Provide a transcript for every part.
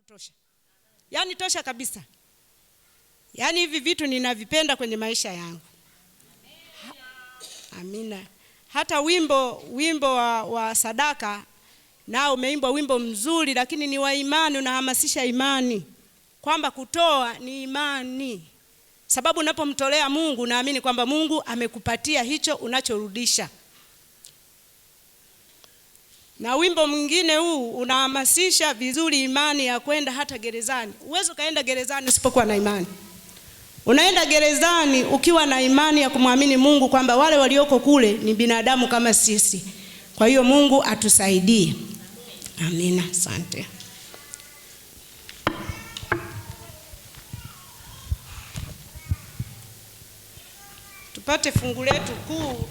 tosha. Yaani tosha kabisa. Yaani hivi vitu ninavipenda kwenye maisha yangu. Amina. Hata wimbo wa sadaka nao umeimbwa wimbo mzuri, lakini ni wa imani, unahamasisha imani. Kwamba kutoa ni imani. Sababu unapomtolea Mungu naamini kwamba Mungu amekupatia hicho unachorudisha. Na wimbo mwingine huu unahamasisha vizuri imani ya kwenda hata gerezani. Uwezo kaenda gerezani usipokuwa na imani. Unaenda gerezani ukiwa na imani ya kumwamini Mungu kwamba wale walioko kule ni binadamu kama sisi. Kwa hiyo Mungu atusaidie. Amina, asante. Tupate fungu letu kuu,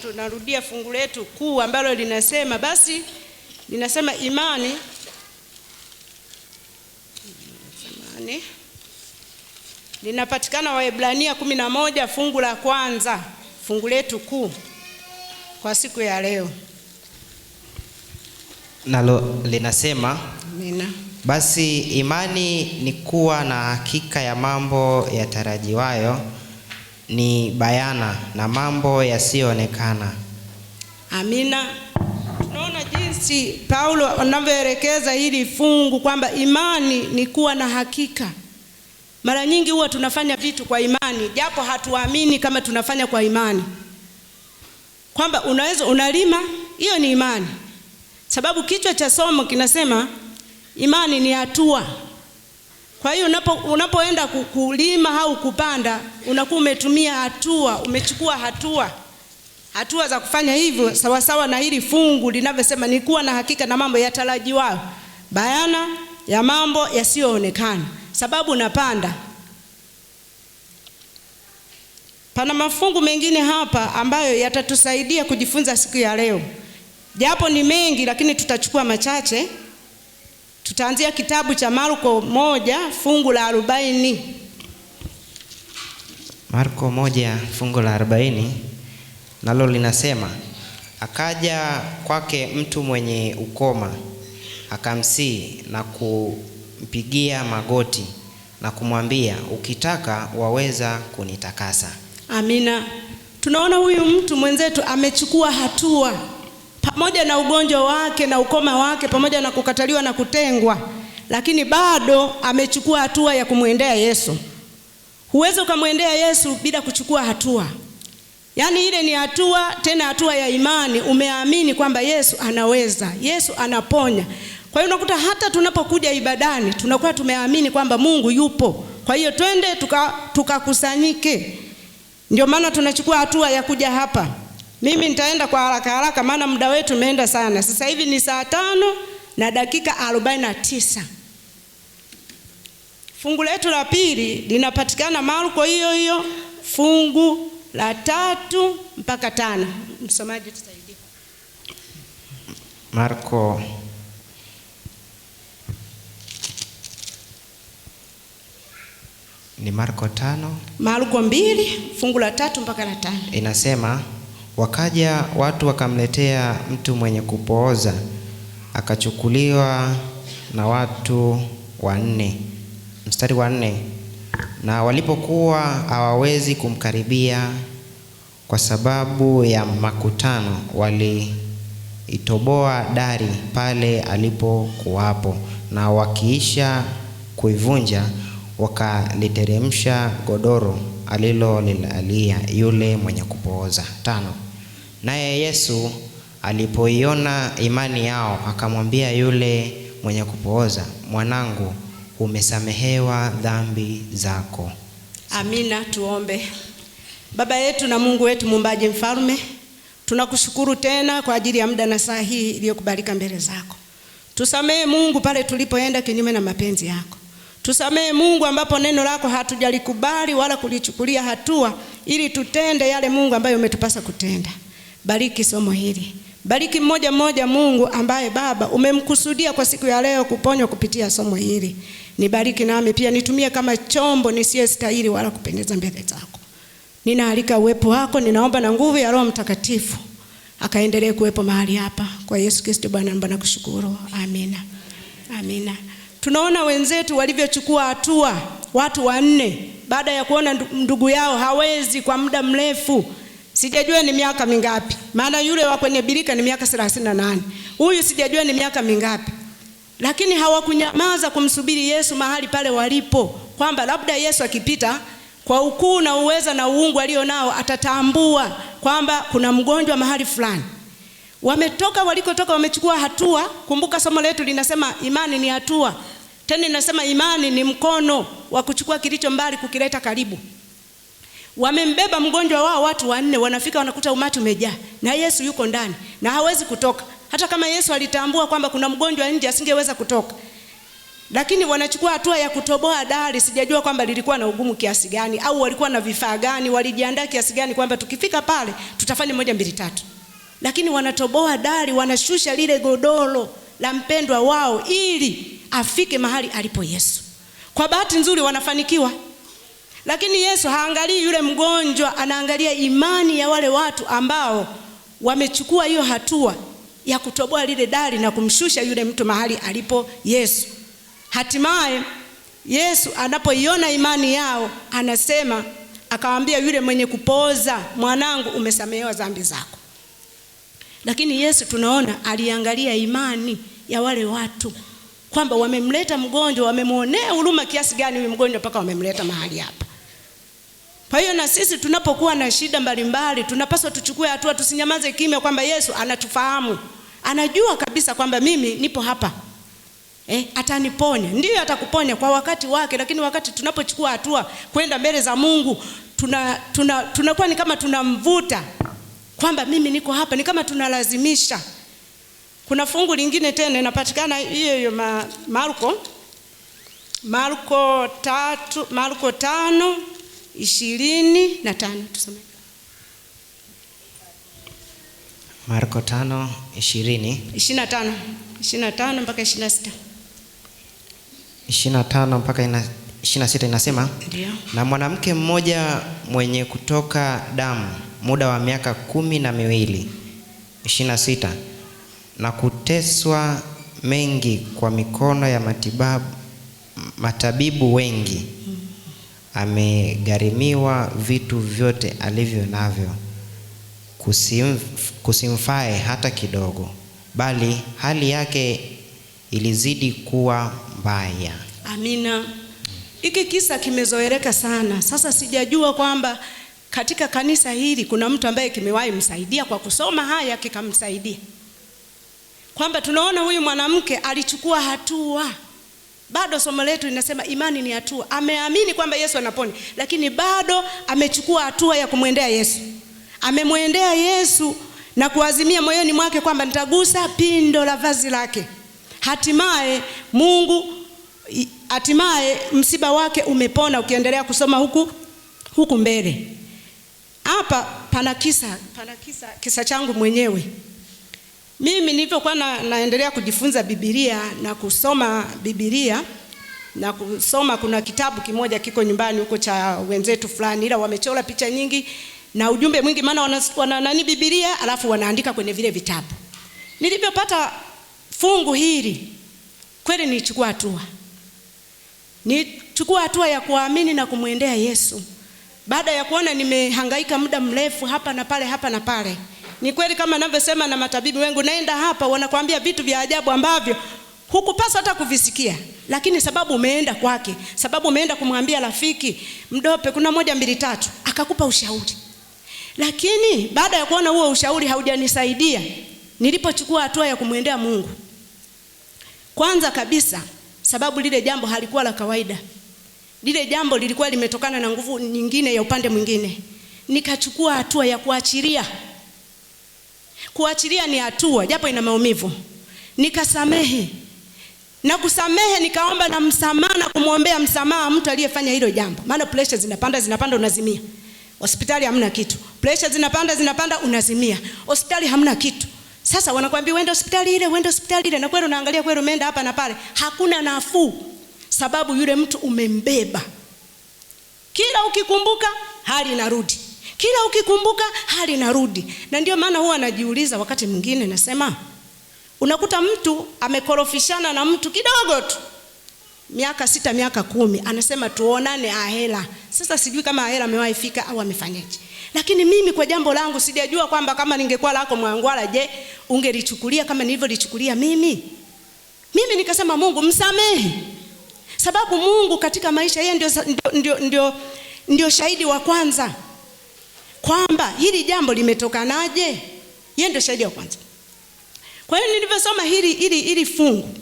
tunarudia fungu letu kuu ambalo linasema imani linapatikana Waebrania 11 fungu la kwanza, fungu letu kuu kwa siku ya leo. Nalo linasema, Amina. Basi imani ni kuwa na hakika ya mambo yatarajiwayo, ni bayana na mambo yasiyoonekana. Amina. Tunaona jinsi Paulo anavyoelekeza hili fungu kwamba imani ni kuwa na hakika. Mara nyingi huwa tunafanya vitu kwa imani japo hatuamini kama tunafanya kwa imani. Kwamba unaweza unalima, hiyo ni imani. Sababu kichwa cha somo kinasema imani ni hatua. Kwa hiyo unapoenda kulima au kupanda, unakuwa umetumia hatua, umechukua hatua za kufanya hivyo, sawa sawa na hili fungu linavyosema ni kuwa na hakika na mambo yatarajiwayo, bayana ya mambo yasiyoonekana. Sababu unapanda. Pana mafungu mengine hapa ambayo yatatusaidia kujifunza siku ya leo. Japo ni mengi lakini tutachukua machache. Tutaanzia kitabu cha Marko 1 fungu la 40. Marko 1 fungu la 40 nalo linasema, akaja kwake mtu mwenye ukoma, akamsihi na kumpigia magoti na kumwambia, ukitaka waweza kunitakasa. Amina. Tunaona huyu mtu mwenzetu amechukua hatua. Pamoja na ugonjwa wake na ukoma wake, pamoja na kukataliwa na kutengwa, lakini bado amechukua hatua ya kumwendea Yesu. Huwezi kumwendea Yesu bila kuchukua hatua. Yaani ile ni hatua, tena hatua ya imani. Umeamini kwamba Yesu anaweza, Yesu anaponya. Kwa hiyo unakuta hata tunapokuja ibadani tunakuwa tumeamini kwamba Mungu yupo. Kwa hiyo twende tukakusanyike. Ndio maana tunachukua hatua ya kuja hapa. Mimi nitaenda kwa haraka maana muda wetu umeenda sana. Sasa hivi ni 5:49. Fungu letu la pili linapatikana Marko hiyo fungu la 3 mpaka 5. Msomaji tusaidie. Marko ni Marko 5. Marko 2 fungu la 3 mpaka la 5. Inasema, wakaja watu wakamletea mtu mwenye kupooza, akachukuliwa na watu 4. Mstari wa 4, na walipokuwa hawawezi kumkaribia kwa sababu ya makutano, waliitoboa dari pale alipokuwapo, na wakiisha kuivunja wakaliteremsha godoro alilolilalia yule mwenye kupooza. 5, naye Yesu alipoiona imani yao akamwambia yule mwenye kupooza, mwanangu, umesamehewa dhambi zako. Amina. Tuombe. Baba yetu na Mungu wetu muumbaji mfalme, tunakushukuru tena kwa ajili ya muda na saa hii iliyokubalika mbele zako. Tusamehe Mungu pale tulipoenda kinyume na mapenzi yako. Tusamehe Mungu ambapo neno lako hatujalikubali wala kulichukulia hatua ili tutende yale Mungu ambayo umetupasa kutenda. Bariki somo hili. Bariki mmoja mmoja Mungu ambaye Baba umemkusudia kwa siku ya leo kuponywa kupitia somo hili. Nibariki nami pia nitumie kama chombo nisiyestahili wala kupendeza mbele zako. Ninaalika uwepo wako, ninaomba na nguvu ya Roho Mtakatifu akaendelee kuwepo mahali hapa. Kwa Yesu Kristo Bwana nakushukuru. Amina. Amina. tunaona wenzetu walivyochukua hatua, watu 4 baada ya kuona ndugu yao hawezi kwa muda mrefu. Sijajua ni miaka mingapi, maana yule wa kwenye birika ni miaka 38, huyu sijajua ni miaka mingapi, lakini hawakunyamaza kumsubiri Yesu mahali pale walipo, kwamba labda Yesu akipita kwa ukuu na uweza na uungu alionao atatambua kwamba kuna mgonjwa mahali fulani. Wametoka walikotoka, wamechukua hatua. Kumbuka somo letu linasema imani ni hatua. Tena linasema imani ni mkono wa kuchukua kilicho mbali kukileta karibu. Wamembeba mgonjwa wao watu 4, wanafika wanakuta umati umejaa na Yesu yuko ndani na hawezi kutoka. Hata kama Yesu alitambua kwamba kuna mgonjwa nje asingeweza kutoka, lakini wanachukua hatua ya kutoboa dari. Sijajua kwamba lilikuwa na ugumu kiasi gani au walikuwa na vifaa gani, walijiandaa kiasi gani kwamba tukifika pale tutafanya 1 2 3. Lakini wanatoboa dari, wanashusha lile godoro la mpendwa wao ili afike mahali alipo Yesu. Kwa bahati nzuri wanafanikiwa. Lakini Yesu haangalii yule mgonjwa, anaangalia imani ya wale watu ambao wamechukua hiyo hatua ya kutoboa lile dari na kumshusha yule mtu mahali alipo Yesu. Hatimaye Yesu anapoiona imani yao, anasema, akawaambia yule mwenye kupoza, mwanangu, umesamehewa dhambi zako. Lakini Yesu tunaona aliangalia imani ya wale watu, kwamba wamemleta mgonjwa, wamemuonea huruma kiasi gani huyu mgonjwa mpaka wamemleta mahali hapa. Kwa hiyo na sisi tunapokuwa na shida mbalimbali, tunapaswa tuchukue hatua, tusinyamaze kimya, kwamba Yesu anatufahamu. Anajua kabisa kwamba mimi nipo hapa. Ataniponya. Ndiyo, atakuponya kwa wakati wake, lakini wakati tunapochukua hatua kwenda mbele za Mungu, tunakuwa ni kama tunamvuta kwamba mimi niko hapa, ni kama tunalazimisha. Kuna fungu lingine tena inapatikana hiyo Marko 5:25 tusome. Marko 5:25 mpaka 26. 25 mpaka 26 inasema, Ndiyo. Na mwanamke mmoja mwenye kutoka damu muda wa miaka 12, 26, na kuteswa mengi kwa mikono ya matabibu wengi, amegharimiwa vitu vyote alivyo navyo, kusimfae hata kidogo, bali hali yake ilizidi kuwa mbaya. Amina. Hiki kisa kimezoeleka sana. Sasa sijajua kwamba katika kanisa hili kuna mtu ambaye kimewahi msaidia kwa kusoma haya kikamsaidia. Kwamba tunaona huyu mwanamke alichukua hatua. Bado somo letu linasema imani ni hatua. Ameamini kwamba Yesu anaponya, lakini bado amechukua hatua ya kumwendea Yesu. Amemwendea Yesu na kuazimia moyoni mwake kwamba nitagusa pindo la vazi lake. Hatimaye msiba wake umepona. Ukiendelea kusoma huku mbele. Hapa pana kisa changu mwenyewe. Mimi nilipokuwa naendelea kujifunza Biblia na kusoma Biblia na kusoma, kuna kitabu kimoja kiko nyumbani huko cha wenzetu fulani, ila wamechora picha nyingi na ujumbe mwingi, maana wana Biblia alafu wanaandika kwenye vile vitabu. Nilipopata fungu hili, kweli nilichukua hatua ya kuamini na kumwendea Yesu. Baada ya kuona nimehangaika muda mrefu hapa na pale. Ni kweli kama ninavyosema na matabibu wengu, naenda hapa wanakuambia vitu vya ajabu ambavyo hukupaswa hata kuvisikia, lakini sababu umeenda kwake, sababu umeenda kumwambia rafiki Mdope kuna 1 2 3, akakupa ushauri. Lakini baada ya kuona huo ushauri haujanisaidia, nilipochukua hatua ya kumwendea Mungu, kwanza kabisa, sababu lile jambo halikuwa la kawaida. Lile jambo lilikuwa limetokana na nguvu nyingine ya upande mwingine. Nikachukua hatua ya kuachilia. Kuachilia ni hatua, japo ina maumivu. Nikasamehe. Na kusamehe nikaomba na msamaha na kumwombea msamaha mtu aliyefanya hilo jambo. Maana pressure zinapanda unazimia. Hospitali hamna kitu. Pressure zinapanda unazimia. Hospitali hamna kitu. Sasa wanakuambia uende hospitali ile, na kweli unaangalia kweli umeenda hapa na pale, hakuna nafuu. Sababu yule mtu umembeba. Kila ukikumbuka hali inarudi. Na ndio maana huwa najiuliza wakati mwingine, nasema unakuta mtu amekorofishana na mtu kidogo tu, miaka 6 miaka 10, anasema tuonane Ahera. Sasa sijui kama Ahera amewahi fika au amefanyaje. Lakini mimi kwa jambo langu sijajua kwamba kama ningekuwa lako Mwangwala, je, ungelichukulia kama nilivyolichukulia mimi? Mimi nikasema Mungu msamehe. Sababu Mungu katika maisha yeye ndio shahidi wa kwanza kwamba hili jambo limetokanaje. Yeye ndio shahidi wa kwanza. Kwa hiyo nilivyosoma hili fungu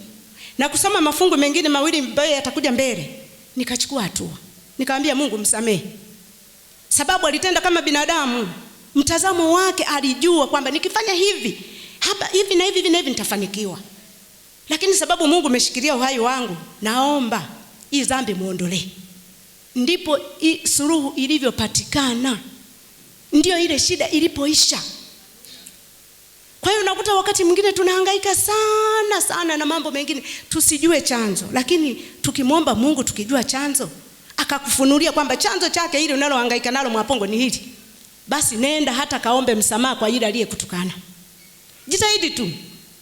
na kusoma mafungu mengine mawili ambayo yatakuja mbele, nikachukua hatua. Nikamwambia Mungu msamehe. Sababu alitenda kama binadamu. Mtazamo wake alijua kwamba nikifanya hivi, hapa hivi na hivi nitafanikiwa. Lakini sababu Mungu ameshikilia uhai wangu, naomba hii dhambi muondolee. Ndipo suluhu ilivyopatikana. Ndio ile shida ilipoisha. Kwa hiyo unakuta wakati mwingine tunahangaika sana na mambo mengine tusijue chanzo, lakini tukimwomba Mungu tukijua chanzo, akakufunulia kwamba chanzo chake hili unalohangaika nalo Mwapongo ni hili, basi nenda hata kaombe msamaha kwa yule aliyekutukana. Jitahidi tu.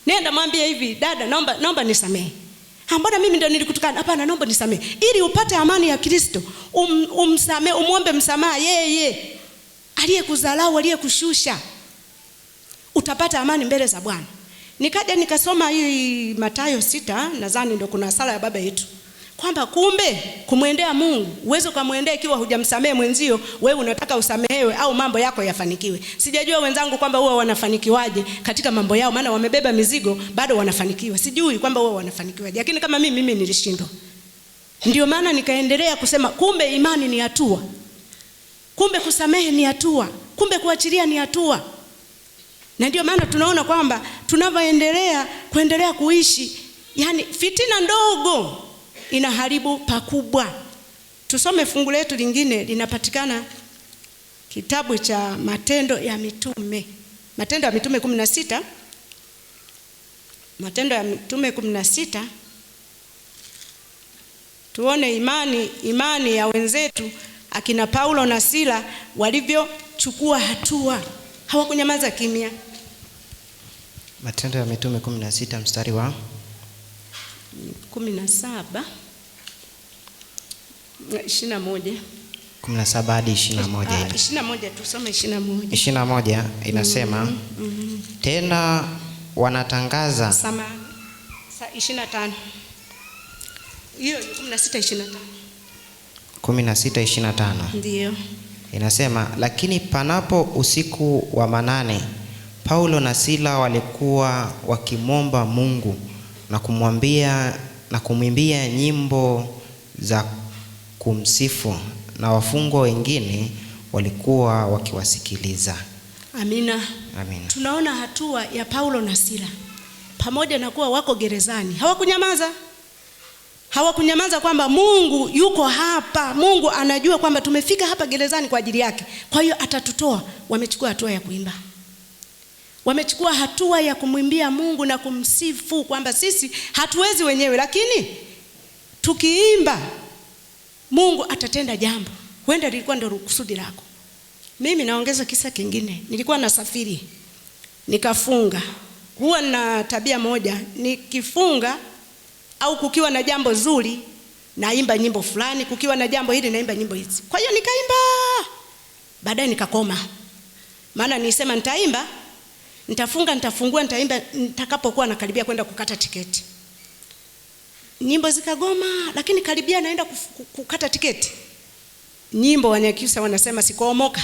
Nenda mwambie hivi, dada naomba nisamehe. Mbona mimi ndio nilikutukana? Hapana, naomba nisamehe. Ili upate amani ya Kristo, umsamehe, umuombe msamaha yeye aliyekudharau, aliyekushusha. Utapata amani mbele za Bwana. Nikaja nikasoma hii Mathayo 6, nadhani ndio kuna sala ya baba yetu. Kwamba kumbe kumwendea Mungu, uwezo kumwendea ikiwa hujamsamehe mwenzio, wewe unataka usamehewe au mambo yako yafanikiwe. Sijajua wenzangu kwamba huwa wanafanikiwaje katika mambo yao, maana wamebeba mizigo bado wanafanikiwa. Sijui kwamba huwa wanafanikiwaje. Lakini kama mimi nilishindwa. Ndio maana nikaendelea kusema kumbe imani ni hatua. Kumbe kusamehe ni hatua. Kumbe kuachilia ni hatua. Na ndio maana tunaona kwamba kuendelea kuishi, yani fitina ndogo inaharibu pakubwa. Tusome fungu letu lingine, linapatikana kitabu cha Matendo ya Mitume. Matendo ya Mitume 16. Matendo ya Mitume 16. Tuone imani ya wenzetu akina Paulo na Sila walivyochukua hatua. Hawakunyamaza kimya. Matendo ya Mitume 16 mstari wa 17 21. 17 hadi 21. 21 tusome 21. 21 inasema tena wanatangaza 25. Hiyo 16:25. 16:25. Ndio. Inasema lakini panapo usiku wa manane, Paulo na Sila walikuwa wakimwomba Mungu na kumwimbia nyimbo za kumsifu, na wafungwa wengine walikuwa wakiwasikiliza. Amina. Amina. Tunaona hatua ya Paulo na Sila. Pamoja na kuwa wako gerezani, hawakunyamaza kwamba Mungu yuko hapa. Mungu anajua kwamba tumefika hapa gerezani kwa ajili yake, kwa hiyo atatutoa. Wamechukua hatua ya kuimba. Wamechukua hatua ya kumwimbia Mungu na kumsifu kwamba sisi hatuwezi wenyewe, lakini tukiimba Mungu atatenda jambo. Huenda lilikuwa ndio kusudi lako. Mimi naongeza kisa kingine. Nilikuwa nasafiri, nikafunga. Huwa na tabia moja, nikifunga au kukiwa na jambo zuri naimba nyimbo fulani, kukiwa na jambo hili naimba nyimbo hizi. Kwa hiyo nikaimba. Baadaye nikakoma. Maana nilisema nitaimba, nitafunga, nitafungua, nitaimba nitakapokuwa nakaribia kwenda kukata tiketi. Nyimbo zikagoma, lakini karibia naenda kukata tiketi. Nyimbo Wanyakyusa wanasema sikuomoka.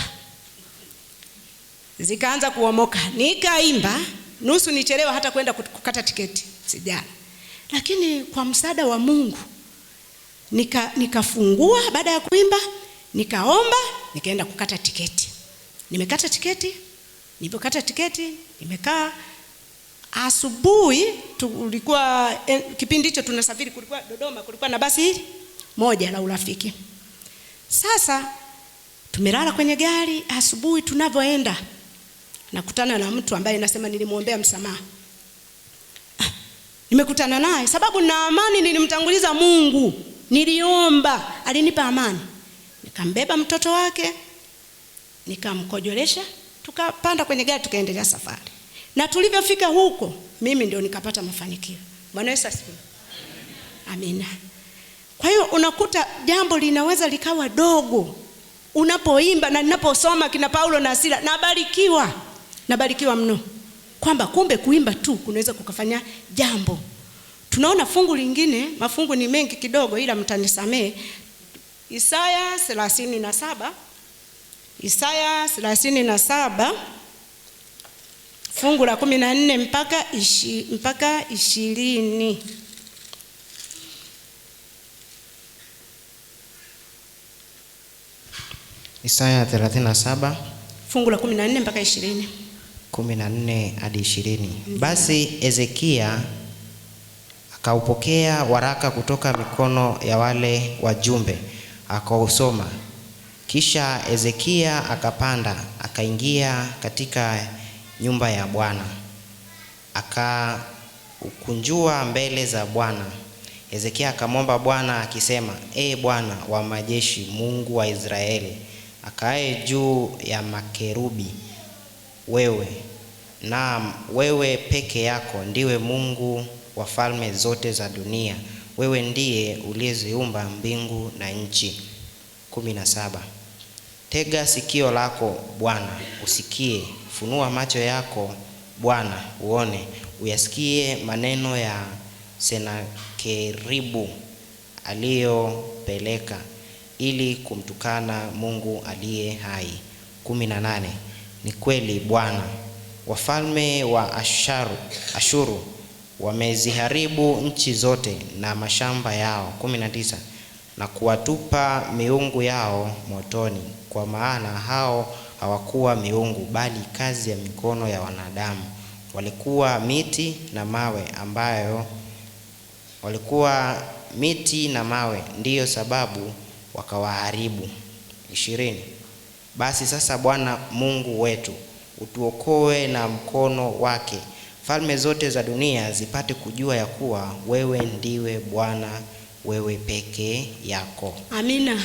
Zikaanza kuomoka. Nikaimba, nusu nichelewa hata kwenda kukata tiketi. Sijala. Lakini kwa msaada wa Mungu nikafungua baada ya kuimba, nikaomba, nikaenda kukata tiketi. Nimekata tiketi. Nilipokata tiketi, nimekaa. Asubuhi tulikuwa kipindi hicho tunasafiri, kulikuwa Dodoma, kulikuwa na basi hili moja la urafiki. Sasa tumelala kwenye gari. Asubuhi tunavyoenda nakutana na mtu ambaye nasema nilimuombea msamaha. Nimekutana naye sababu na amani nilimtanguliza Mungu. Niliomba, alinipa amani. Nikambeba mtoto wake, nikamkojolesha, tukapanda kwenye gari tukaendelea safari. Na tulivyofika huko, mimi ndio nikapata mafanikio. Bwana Yesu asifiwe. Amina. Kwa hiyo unakuta jambo linaweza likawa dogo unapoimba, na ninaposoma kina Paulo na Sila nabarikiwa mno kwamba kumbe kuimba tu kunaweza kukafanya jambo. Tunaona fungu lingine, mafungu ni mengi kidogo ila mtanisamee. Isaya 37 fungu la 14 mpaka 20. Isaya 37 fungu la 14 mpaka 20. 14 hadi 20. Basi Hezekia akaupokea waraka kutoka mikono ya wale wajumbe, akausoma. Kisha Hezekia akapanda, akaingia katika nyumba ya Bwana, akaukunjua mbele za Bwana. Hezekia akamwomba Bwana akisema, Bwana wa majeshi, Mungu wa Israeli, akae juu ya makerubi, wewe peke yako ndiwe Mungu wa falme zote za dunia. Wewe ndiye uliyeziumba mbingu na nchi. 17. Tega sikio lako Bwana usikie, funua macho yako Bwana uone, uyasikie maneno ya Senakeribu aliyopeleka ili kumtukana Mungu aliye hai. 18. Ni kweli Bwana, wafalme wa Ashuru wameziharibu nchi zote na mashamba yao. 19. Na kuwatupa miungu yao motoni, kwa maana hao hawakuwa miungu bali kazi ya mikono ya wanadamu. Walikuwa miti na mawe, ndiyo sababu wakawaharibu. 20. Basi sasa Bwana Mungu wetu, utuokoe na mkono wake, falme zote za dunia zipate kujua ya kuwa wewe ndiwe Bwana, wewe peke yako. Amina.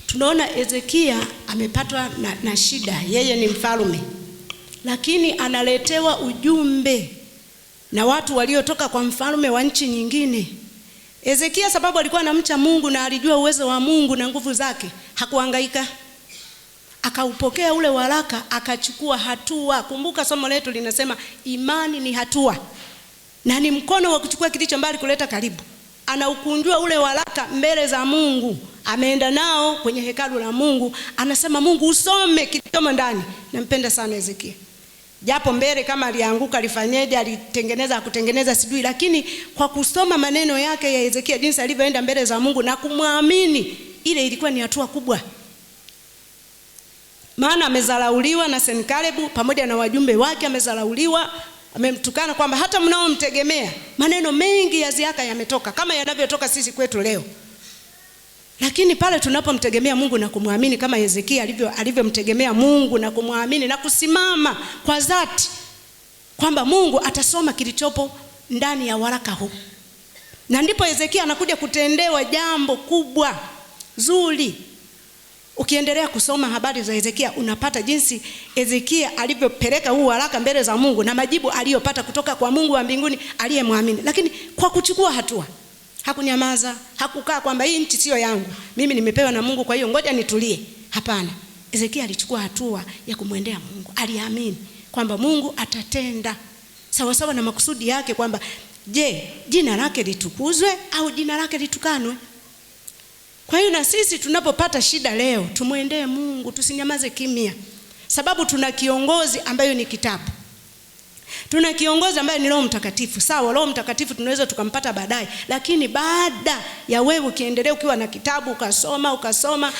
Tunaona Hezekia amepatwa na shida, yeye ni mfalme, lakini analetewa ujumbe na watu waliotoka kwa mfalme wa nchi nyingine. Hezekia sababu alikuwa anamcha Mungu na alijua uwezo wa Mungu na nguvu zake, hakuhangaika. Akaupokea ule waraka, akachukua hatua. Kumbuka somo letu linasema imani ni hatua na ni mkono wa kuchukua kilicho mbali kuleta karibu. Anaukunjua ule waraka mbele za Mungu, ameenda nao kwenye hekalu la Mungu, anasema Mungu usome kilichomo ndani. Nampenda sana Hezekia. Japo mbele kama alianguka, alifanyeje, alitengeneza sijui, lakini kwa kusoma maneno yake ya Hezekia, jinsi alivyoenda mbele za Mungu na kumwamini, ile ilikuwa ni hatua kubwa. Maana amezalauliwa na Senkalebu pamoja na wajumbe wake, amezalauliwa, amemtukana kwamba hata mnaomtegemea. Maneno mengi ya ziaka yametoka kama yanavyotoka sisi kwetu leo. Lakini pale tunapomtegemea Mungu na kumwamini kama Hezekia alivyomtegemea Mungu na kumwamini na kusimama kwa dhati kwamba Mungu atasoma kilichopo ndani ya waraka huu, na ndipo Hezekia anakuja kutendewa jambo kubwa zuri. Ukiendelea kusoma habari za Hezekia unapata jinsi Hezekia alivyopeleka huu waraka mbele za Mungu na majibu aliyopata kutoka kwa Mungu wa mbinguni aliyemwamini, lakini kwa kuchukua hatua. Hakunyamaza, hakukaa kwamba hii nchi sio yangu, mimi nimepewa na Mungu kwa hiyo ngoja nitulie. Hapana, Hezekia alichukua hatua ya kumwendea Mungu. Aliamini kwamba Mungu atatenda sawa sawa na makusudi yake, kwamba je, jina lake litukuzwe au jina lake litukanwe? Kwa hiyo na sisi tunapopata shida leo tumwendee Mungu, tusinyamaze kimya, sababu tuna kiongozi ambaye ni kitabu. Tuna kiongozi ambaye ni Roho Mtakatifu. Sawa, Roho Mtakatifu tunaweza tukampata baadaye, lakini baada ya wewe ukiendelea ukiwa na kitabu ukasoma,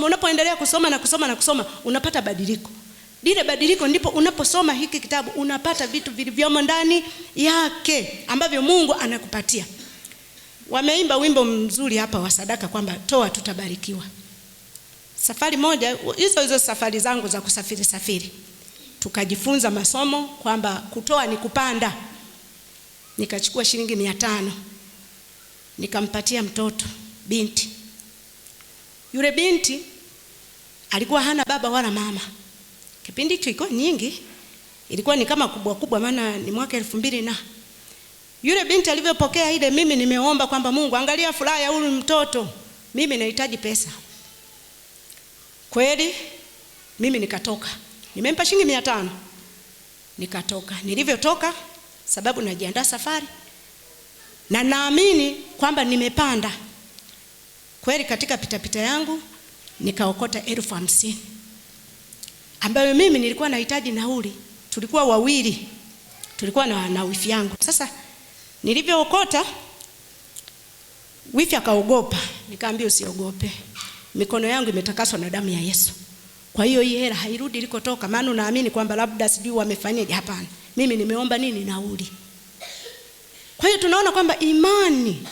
unapoendelea kusoma unapata badiliko. Lile badiliko ndipo unaposoma hiki kitabu unapata vitu vilivyomo ndani yake ambavyo Mungu anakupatia. Wameimba wimbo mzuri hapa wa sadaka kwamba toa tutabarikiwa. Safari moja, hizo safari zangu za kusafiri, tukajifunza masomo kwamba kutoa ni kupanda. Nikachukua shilingi 500 nikampatia mtoto binti. Yule binti alikuwa hana baba wala mama. Kipindi hicho ilikuwa nyingi, ilikuwa ni kama kubwa maana ni mwaka 2000 na Yule binti alivyopokea ile, mimi nimeomba kwamba Mungu, angalia furaha ya huyu mtoto, mimi nahitaji pesa. Kweli mimi nikatoka, nimempa shilingi 500, nikatoka. Nilivyotoka, sababu najiandaa safari na naamini kwamba nimepanda kweli, katika pitapita yangu nikaokota 50,000 ambayo mimi nilikuwa nahitaji nauli. Tulikuwa wawili, tulikuwa na wifi yangu. Sasa nilivyookota, wifi akaogopa. Nikaambia usiogope, mikono yangu imetakaswa na damu ya Yesu. Kwa hiyo hii hela hairudi ilikotoka, maana naamini kwamba labda sijui wamefanyaje. Hapana, mimi nimeomba nini? Nauli. Kwa hiyo tunaona kwamba imani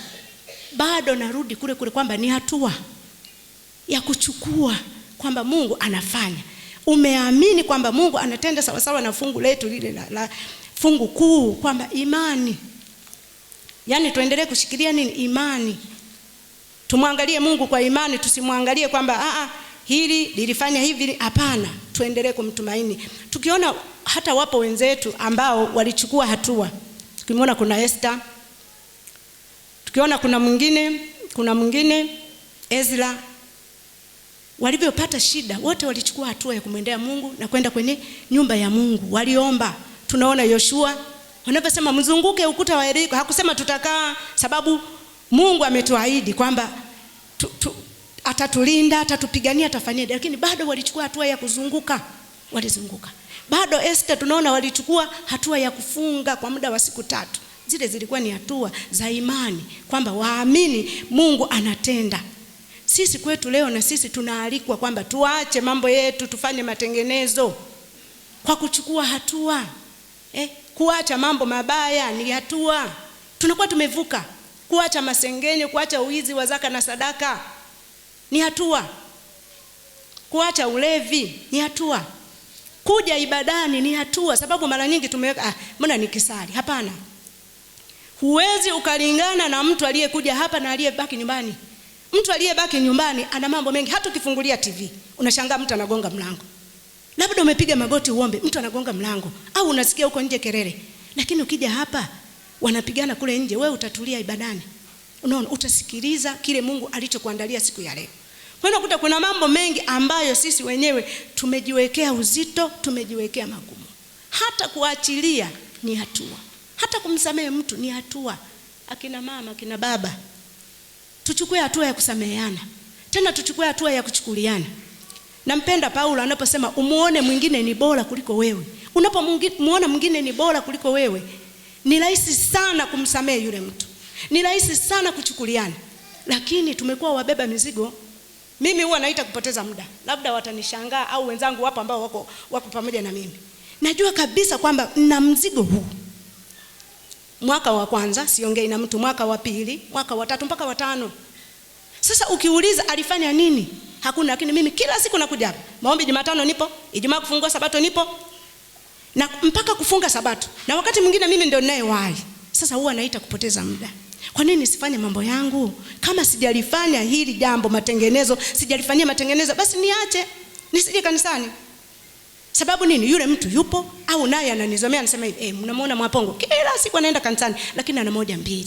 bado narudi kule kule, kwamba ni hatua ya kuchukua kwamba Mungu anafanya. Umeamini kwamba Mungu anatenda sawa sawa na fungu letu lile la fungu kuu, kwamba imani. Yaani tuendelee kushikilia nini? Imani. Tumwangalie Mungu kwa imani, tusimwangalie kwamba hili lilifanya hivi. Hapana, tuendelee kumtumaini. Tukiona hata wapo wenzetu ambao walichukua hatua. Tukimwona kuna Esther, tukiona kuna mwingine Ezra, walivyopata shida wote walichukua hatua ya kumwendea Mungu na kwenda kwenye nyumba ya Mungu, waliomba. Tunaona Yoshua wanaposema mzunguke ukuta wa Yeriko, hakusema tutakaa, sababu Mungu ametuahidi kwamba atatulinda, atatupigania, atafanyia, lakini bado walichukua hatua ya kuzunguka, walizunguka. Bado Esther tunaona walichukua hatua ya kufunga kwa muda wa siku 3. Zile zilikuwa ni hatua za imani, kwamba waamini Mungu anatenda. Sisi kwetu leo na sisi tunaalikwa kwamba tuache mambo yetu, tufanye matengenezo kwa kuchukua hatua. Kuacha mambo mabaya ni hatua. Tunakuwa tumevuka. Kuacha masengenyo, kuacha uizi wa zaka na sadaka ni hatua. Kuacha ulevi ni hatua. Kuja ibadani ni hatua, sababu mara nyingi tumeweka mbona nikisali. Hapana. Huwezi ukalingana na mtu aliyekuja hapa na aliyebaki nyumbani. Mtu aliyebaki nyumbani ana mambo mengi. Hata ukifungulia TV unashangaa mtu anagonga mlango. Labda umepiga magoti uombe, mtu anagonga mlango, au unasikia huko nje kelele. Lakini ukija hapa wanapigana kule nje, wewe utatulia ibadani. Unaona, utasikiliza kile Mungu alichokuandalia siku ya leo. Kwa hiyo unakuta kuna mambo mengi ambayo sisi wenyewe tumejiwekea uzito, tumejiwekea magumu. Hata kuachilia ni hatua. Hata kumsamehe mtu ni hatua. Akina mama, akina baba, tuchukue hatua ya kusameheana. Tena tuchukue hatua ya kuchukuliana. Nampenda Paulo anaposema umuone mwingine ni bora kuliko wewe. Unapomuona mwingine ni bora kuliko wewe, ni rahisi sana kumsamehe yule mtu. Ni rahisi sana kuchukuliana. Lakini tumekuwa wabeba mizigo. Mimi huwa naita kupoteza muda. Labda watanishangaa, au wenzangu wapo ambao wako pamoja na mimi. Najua kabisa kwamba na mzigo huu. Mwaka wa kwanza siongei na mtu, mwaka wa pili, mwaka wa 3 mpaka wa 5. Sasa ukiuliza alifanya nini? Hakuna. Lakini mimi kila siku nakuja hapa. Maombi Jumatano nipo, Ijumaa kufungua Sabato nipo, na mpaka kufunga Sabato. Na wakati mwingine mimi ndio ninayewahi. Sasa huwa naita kupoteza muda. Kwa nini nisifanye mambo yangu? Kama sijalifanya hili jambo matengenezo, sijalifanyia matengenezo, basi niache. Nisije kanisani. Sababu nini? Yule mtu yupo, au naye ananizomea anasema hivi, mnamuona Mwapongo kila siku anaenda kanisani lakini ana 1 2.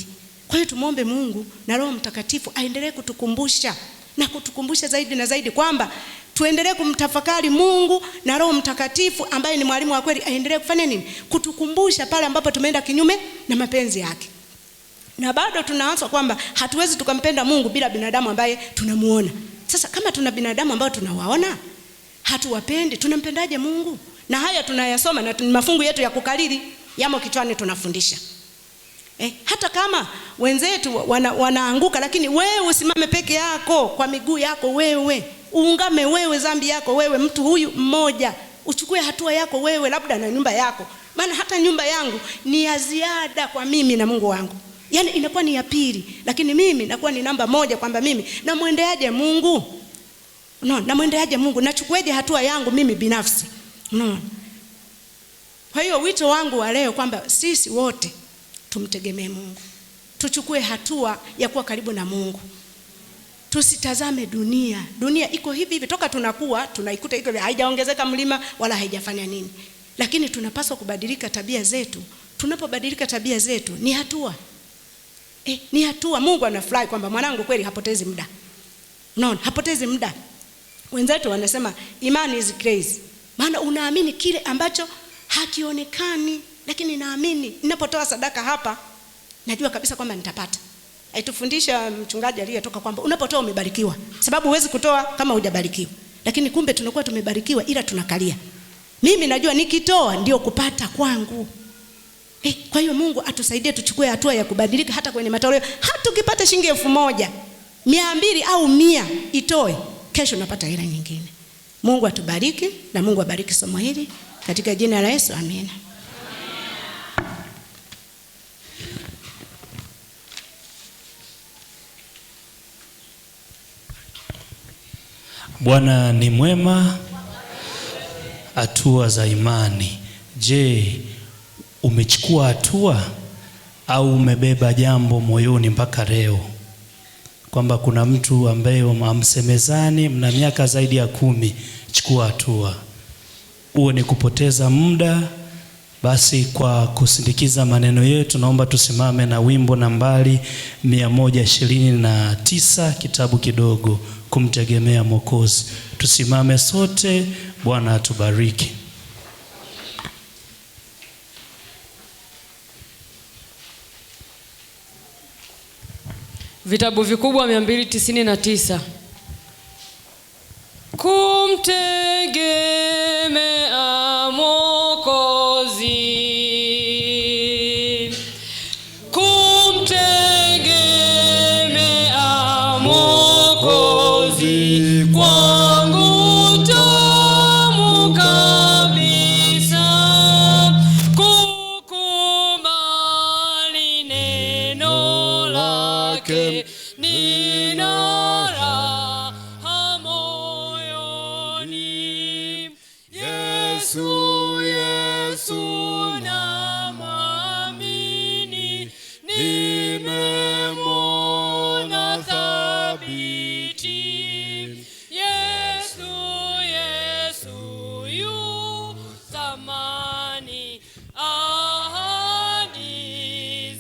Kwa hiyo tumuombe Mungu na Roho Mtakatifu aendelee kutukumbusha na kutukumbusha zaidi na zaidi, kwamba tuendelee kumtafakari Mungu, na Roho Mtakatifu ambaye ni mwalimu wa kweli aendelee kufanya nini? Kutukumbusha pale ambapo tumeenda kinyume na mapenzi yake. Na bado tunaanza kwamba hatuwezi tukampenda Mungu bila binadamu ambaye tunamuona. Sasa kama tuna binadamu ambao tunawaona, hatuwapendi, tunampendaje Mungu? Na haya tunayasoma na mafungu yetu ya kukariri yamo kichwani, tunafundisha. Hata kama wenzetu wanaanguka, lakini wewe usimame peke yako kwa miguu yako wewe. Uungame wewe dhambi yako wewe, mtu huyu mmoja. Uchukue hatua yako wewe, labda na nyumba yako. Maana hata nyumba yangu ni ya ziada kwa mimi na Mungu wangu. Yaani inakuwa ni ya pili, lakini mimi nakuwa ni namba 1, kwamba mimi namwendeaje Mungu? Namwendeaje Mungu? Nachukueje hatua yangu mimi binafsi? Kwa hiyo wito wangu wa leo kwamba sisi wote tumtegemee Mungu. Tuchukue hatua ya kuwa karibu na Mungu. Tusitazame dunia. Dunia iko hivi hivi toka tunakuwa, tunaikuta iko haijaongezeka mlima wala haijafanya nini. Lakini tunapaswa kubadilika tabia zetu, tunapobadilika tabia zetu ni hatua. Ni hatua. Mungu anafurahi kwamba mwanangu kweli hapotezi muda. Unaona, hapotezi muda. Wenzetu wanasema imani is crazy. Maana unaamini kile ambacho hakionekani, lakini naamini ninapotoa sadaka hapa najua kabisa kwamba nitapata. Aitufundisha mchungaji aliyetoka kwamba unapotoa umebarikiwa. Sababu huwezi kutoa kama hujabarikiwa. Lakini kumbe tunakuwa tumebarikiwa ila tunakalia. Mimi najua nikitoa ndio kupata kwangu. Kwa hiyo Mungu atusaidie tuchukue hatua ya kubadilika hata kwenye matoleo. Hata ukipata shilingi 1000, 200 au 100 itoe. Kesho unapata hela nyingine. Mungu atubariki na Mungu abariki somo hili katika jina la Yesu. Amina. Bwana ni mwema. Hatua za imani. Je, umechukua hatua au umebeba jambo moyoni mpaka leo? Kwamba kuna mtu ambaye hamsemezani mna miaka zaidi ya 10, chukua hatua. Uwe ni kupoteza muda. Basi kwa kusindikiza maneno yetu naomba tusimame na wimbo nambari 129, kitabu kidogo, kumtegemea Mwokozi. Tusimame sote. Bwana atubariki. Vitabu vikubwa 299. Kumtegemea Mwokozi. Kumtegemea Mwokozi kwangu tamu kabisa. Kukubali neno lake nina raha moyoni. Yesu, Yesu namwamini, nimemwona thabiti. Yesu, Yesu yu thamani, ahadi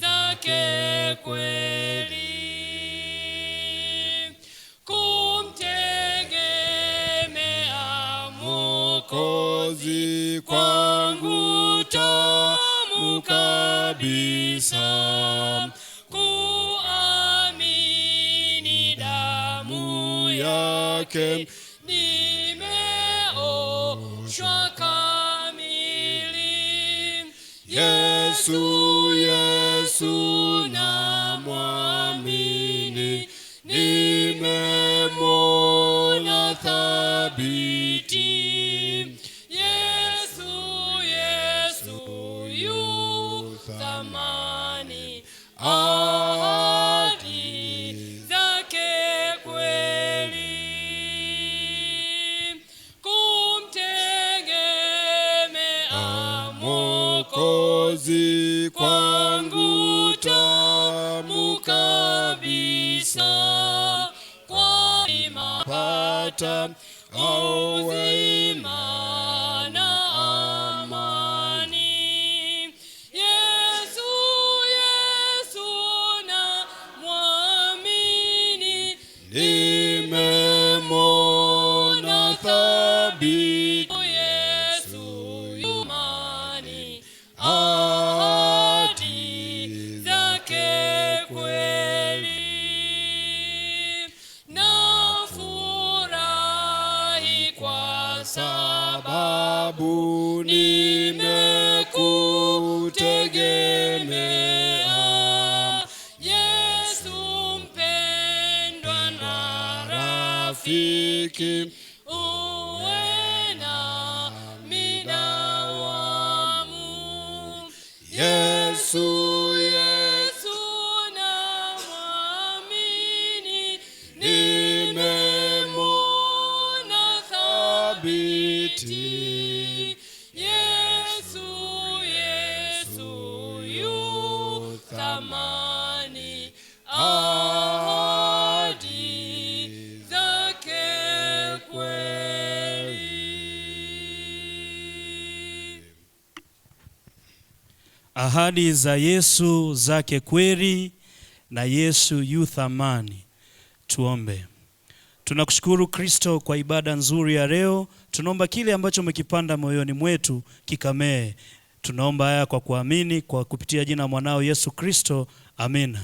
zake kweli. Kumtegemea Mwokozi kwangu tamu kabisa. Kuamini damu yake nimeoshwa kamili. Yesu, Yesu namwamini, nimemwona thabiti. Yesu, Yesu yu thamani, ahadi zake kweli. Kumtegemea Mwokozi kwangu tamu kabisa. Kwa imapata uzima na amani. Yesu, Yesu namwamini, nimemwona thabiti. Yesu yu thamani, ahadi zake kweli. Nafurahi kwa sababu nimekutegemea. Yesu mpendwa na rafiki, uwe nami dawamu. Yesu, Yesu namwamini, nimemwona thabiti. Yesu, Yesu yu thamani, ahadi zake kweli. Ahadi za Yesu zake kweli, na Yesu yu thamani. Tuombe. Tunakushukuru Kristo kwa ibada nzuri ya leo. Tunaomba kile ambacho umekipanda moyoni mwetu kikamee. Tunaomba haya kwa kuamini kwa kupitia jina mwanao Yesu Kristo. Amina.